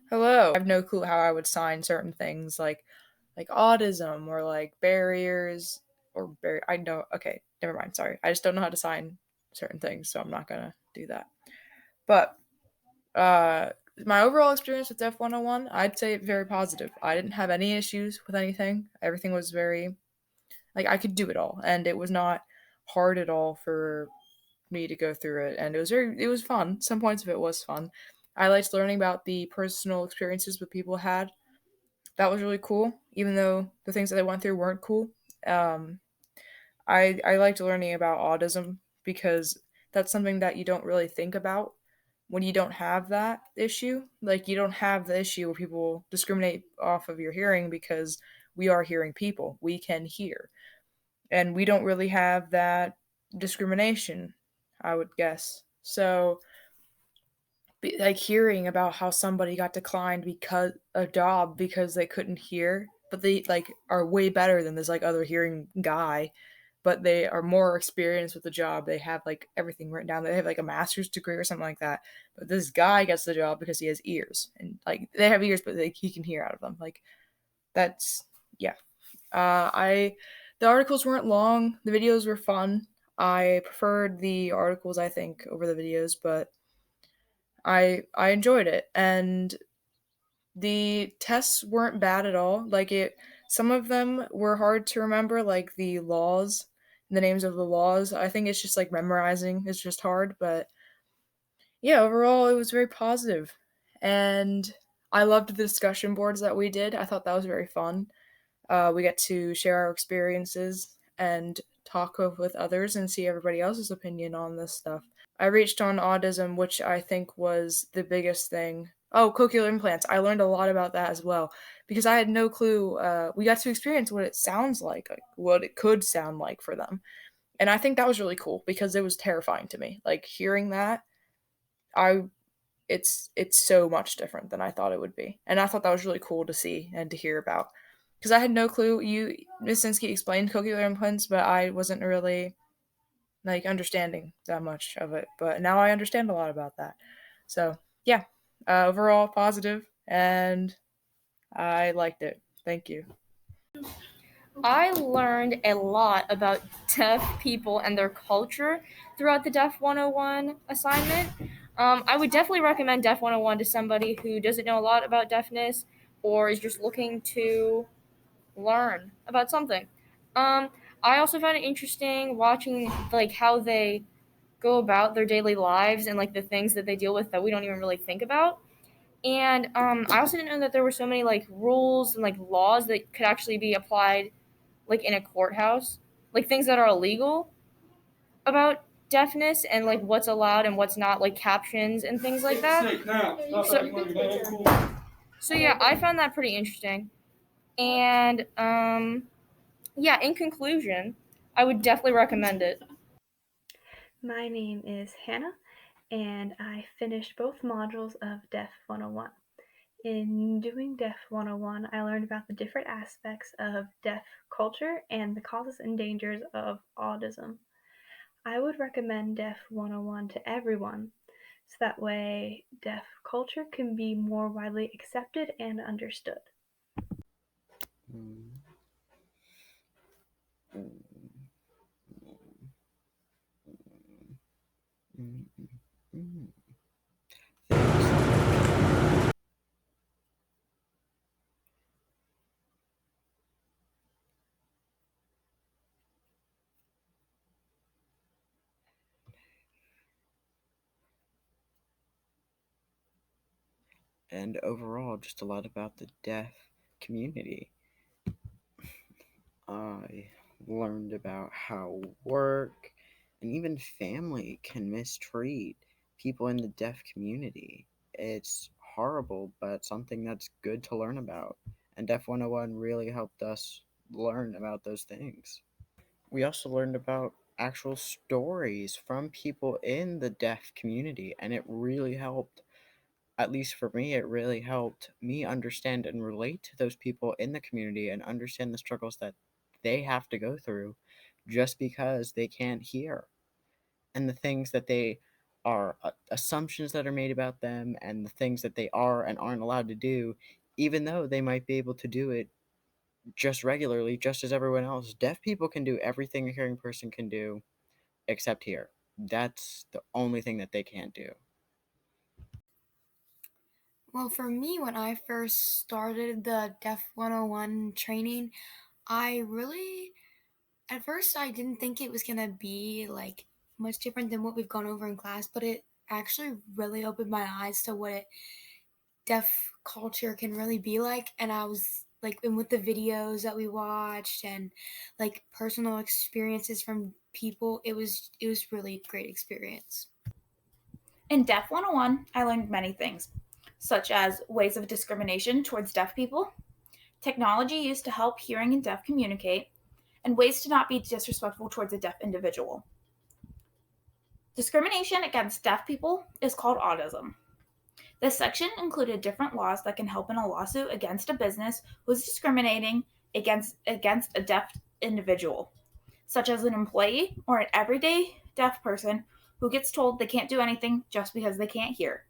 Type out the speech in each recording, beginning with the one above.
Hello. I have no clue how I would sign certain things like autism or like barriers or I know okay, never mind, sorry. I just don't know how to sign certain things, so I'm not gonna do that. But uh my overall experience with Def 101, I'd say very positive. I didn't have any issues with anything. Everything was very like I could do it all and it was not hard at all for me to go through it and it was fun. Some points of it was fun. I liked learning about the personal experiences that people had. That was really cool, even though the things that they went through weren't cool. Um, I liked learning about autism because that's something that you don't really think about when you don't have that issue. Like you don't have the issue where people discriminate off of your hearing because we are hearing people. We can hear. And we don't really have that discrimination, I would guess. So like hearing about how somebody got declined because a job because they couldn't hear, but they like are way better than this like other hearing guy, but they are more experienced with the job. They have like everything written down. They have like a master's degree or something like that. But this guy gets the job because he has ears and like they have ears, but like he can hear out of them. Like that's yeah. I the articles weren't long. The videos were fun. I preferred the articles I think over the videos, but I enjoyed it, and the tests weren't bad at all. Like it, some of them were hard to remember, like the laws, the names of the laws. I think it's just like memorizing is just hard, but yeah, overall it was very positive, and I loved the discussion boards that we did. I thought that was very fun. We get to share our experiences and talk with others and see everybody else's opinion on this stuff. I reached on autism, which I think was the biggest thing. Oh, cochlear implants. I learned a lot about that as well because I had no clue. We got to experience what it sounds like what it could sound like for them. And I think that was really cool because it was terrifying to me. Like hearing that, I it's so much different than I thought it would be. And I thought that was really cool to see and to hear about. Because I had no clue. Miss Sinsky explained cochlear implants, but I wasn't really like understanding that much of it. But now I understand a lot about that. So yeah, overall positive, and I liked it. Thank you. I learned a lot about deaf people and their culture throughout the Deaf 101 assignment. I would definitely recommend Deaf 101 to somebody who doesn't know a lot about deafness or is just looking to learn about something. Um, I also found it interesting watching like how they go about their daily lives and like the things that they deal with that we don't even really think about. And I also didn't know that there were so many like rules and like laws that could actually be applied like in a courthouse, like things that are illegal about deafness and like what's allowed and what's not, like captions and things like that. So yeah, I found that pretty interesting. And yeah, in conclusion, I would definitely recommend it. My name is Hannah, and I finished both modules of DEF 101. In doing DEF 101, I learned about the different aspects of deaf culture and the causes and dangers of autism. I would recommend DEF 101 to everyone, so that way deaf culture can be more widely accepted and understood. Mm, mm, mm, mm. Thank you so much. And overall, just a lot about the deaf community. I learned about how work and even family can mistreat people in the deaf community. It's horrible, but something that's good to learn about. And Deaf 101 really helped us learn about those things. We also learned about actual stories from people in the deaf community, and it really helped. At least for me, it really helped me understand and relate to those people in the community and understand the struggles that they have to go through just because they can't hear and the things that they are assumptions that are made about them and the things that they are and aren't allowed to do, even though they might be able to do it just regularly, just as everyone else. Deaf people can do everything a hearing person can do, except hear. That's the only thing that they can't do. Well, for me, when I first started the Def 101 training, I really, at first, I didn't think it was going to be like much different than what we've gone over in class, but it actually really opened my eyes to what deaf culture can really be like. And I was like, and with the videos that we watched and like personal experiences from people, it was really a great experience. In Deaf 101, I learned many things, such as ways of discrimination towards deaf people, technology used to help hearing and deaf communicate, and ways to not be disrespectful towards a deaf individual. Discrimination against deaf people is called autism. This section included different laws that can help in a lawsuit against a business who is discriminating against a deaf individual, such as an employee or an everyday deaf person who gets told they can't do anything just because they can't hear.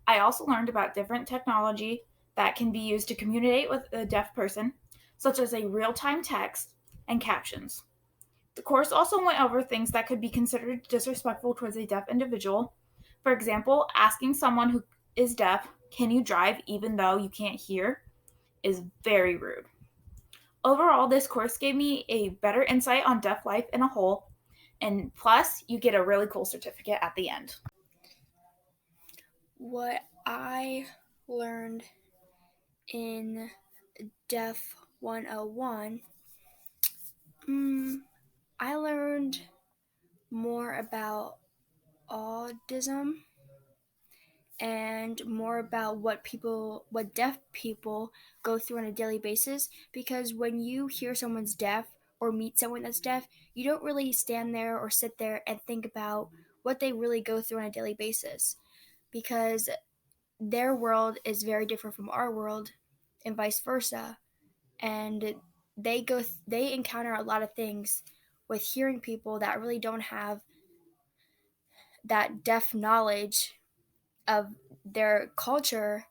I also learned about different technology that can be used to communicate with a deaf person, such as a real time text and captions. The course also went over things that could be considered disrespectful towards a deaf individual. For example, asking someone who is deaf, "Can you drive even though you can't hear?" is very rude. Overall, this course gave me a better insight on deaf life in a whole, and plus, you get a really cool certificate at the end. What I learned in Def 101, I learned more about autism and more about what deaf people go through on a daily basis, because when you hear someone's deaf or meet someone that's deaf, you don't really stand there or sit there and think about what they really go through on a daily basis, because their world is very different from our world and vice versa, and they encounter a lot of things with hearing people that really don't have that deaf knowledge of their culture,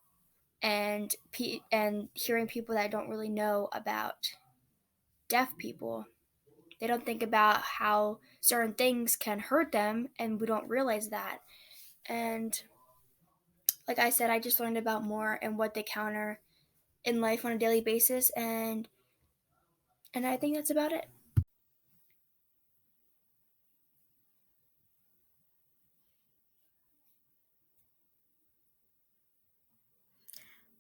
and hearing people that don't really know about deaf people. They don't think about how certain things can hurt them, and we don't realize that. And like I said, I just learned about more and what they counter in life on a daily basis, and I think that's about it.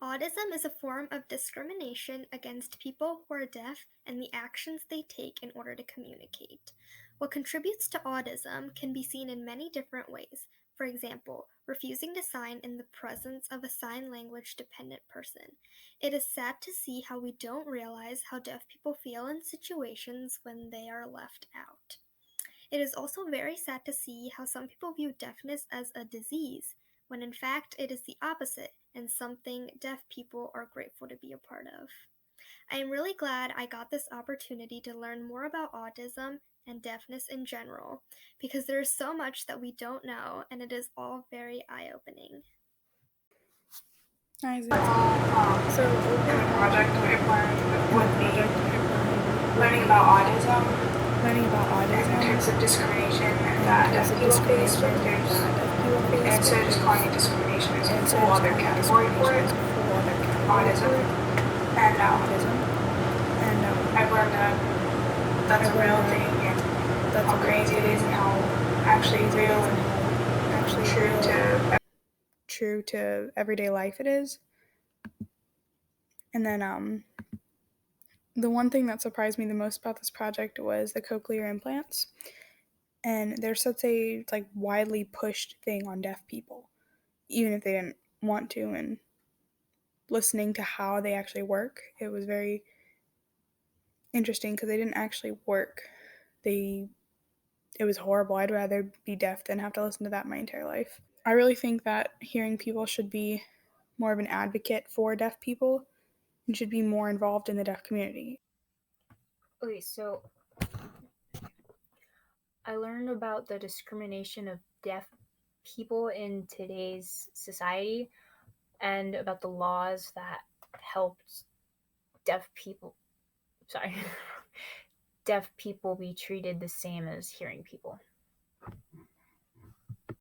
Autism is a form of discrimination against people who are deaf and the actions they take in order to communicate. What contributes to autism can be seen in many different ways. For example, refusing to sign in the presence of a sign language dependent person. It is sad to see how we don't realize how deaf people feel in situations when they are left out. It is also very sad to see how some people view deafness as a disease, when in fact it is the opposite and something deaf people are grateful to be a part of. I am really glad I got this opportunity to learn more about autism and deafness in general, because there is so much that we don't know and it is all very eye-opening. Isaac. So in the project I've learned would be learning about autism and types of discrimination that deaf people face, but instead of just calling it discrimination, there's a whole other category for it, autism. And I've learned that that's a real thing and how crazy it is and how actually real and actually true to everyday life it is. And then the one thing that surprised me the most about this project was the cochlear implants. And they're such a like widely pushed thing on deaf people, even if they didn't want to. And listening to how they actually work, it was very interesting because they didn't actually work. It was horrible. I'd rather be deaf than have to listen to that my entire life. I really think that hearing people should be more of an advocate for deaf people and should be more involved in the deaf community. Okay, so I learned about the discrimination of deaf people in today's society and about the laws that helped deaf people be treated the same as hearing people.